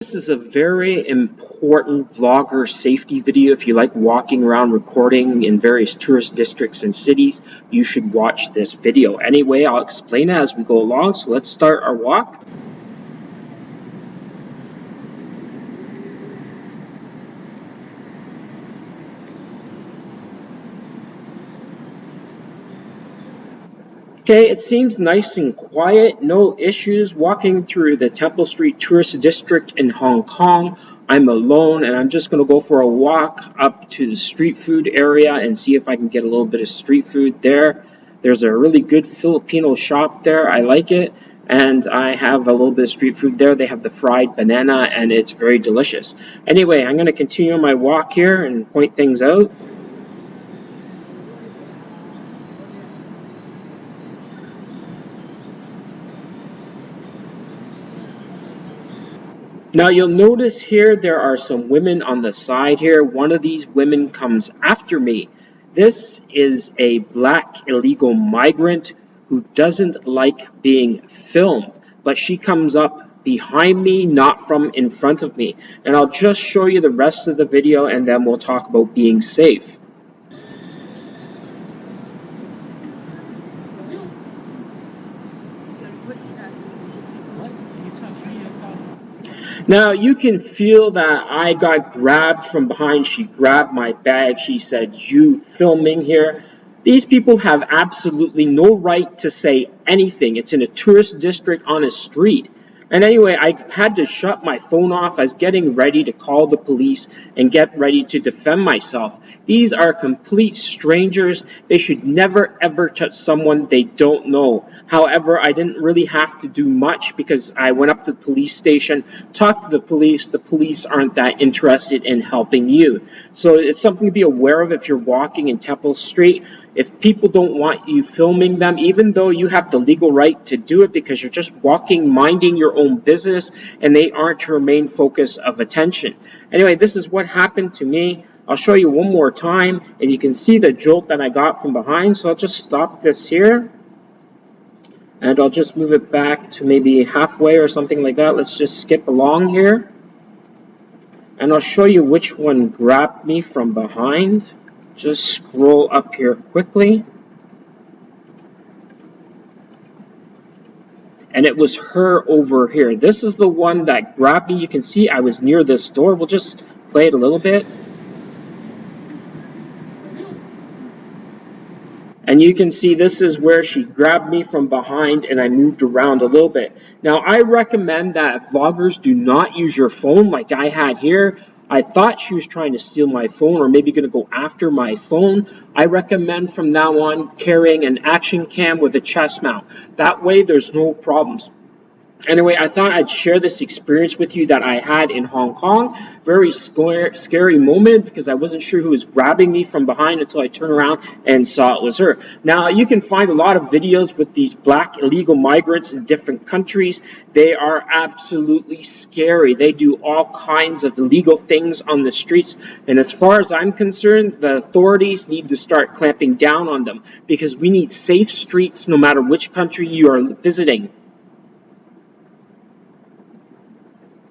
This is a very important vlogger safety video. If you like walking around recording in various tourist districts and cities, you should watch this video. Anyway, I'll explain it as we go along, so let's start our walk. Okay, it seems nice and quiet, no issues. Walking through the Temple Street Tourist District in Hong Kong. I'm alone and I'm just going to go for a walk up to the street food area and see if I can get a little bit of street food there. There's a really good Filipino shop there. I like it. And I have a little bit of street food there. They have the fried banana and it's very delicious. Anyway, I'm going to continue my walk here and point things out. Now you'll notice here there are some women on the side here. One of these women comes after me. This is a black illegal migrant who doesn't like being filmed, but she comes up behind me, not from in front of me. And I'll just show you the rest of the video and then we'll talk about being safe. Now you can feel that I got grabbed from behind. She grabbed my bag. She said, "You filming here?" These people have absolutely no right to say anything. It's in a tourist district on a street. And anyway, I had to shut my phone off. I was getting ready to call the police and get ready to defend myself. These are complete strangers. They should never ever touch someone they don't know. However, I didn't really have to do much because I went up to the police station, talked to the police. The police aren't that interested in helping you. So it's something to be aware of if you're walking in Temple Street. If people don't want you filming them, even though you have the legal right to do it because you're just walking, minding your own business, and they aren't your main focus of attention. Anyway, this is what happened to me. I'll show you one more time, and you can see the jolt that I got from behind. So I'll just stop this here, and I'll just move it back to maybe halfway or something like that. Let's just skip along here, and I'll show you which one grabbed me from behind. Just scroll up here quickly. And it was her over here. This is the one that grabbed me. You can see I was near this door. We'll just play it a little bit. And you can see this is where she grabbed me from behind and I moved around a little bit. Now, I recommend that vloggers do not use your phone like I had here. I thought she was trying to steal my phone or maybe going to go after my phone. I recommend from now on carrying an action cam with a chest mount. That way there's no problems. Anyway, I thought I'd share this experience with you that I had in Hong Kong. Very scary moment because I wasn't sure who was grabbing me from behind until I turned around and saw it was her. Now, you can find a lot of videos with these black illegal migrants in different countries. They are absolutely scary. They do all kinds of illegal things on the streets. And as far as I'm concerned, the authorities need to start clamping down on them because we need safe streets no matter which country you are visiting.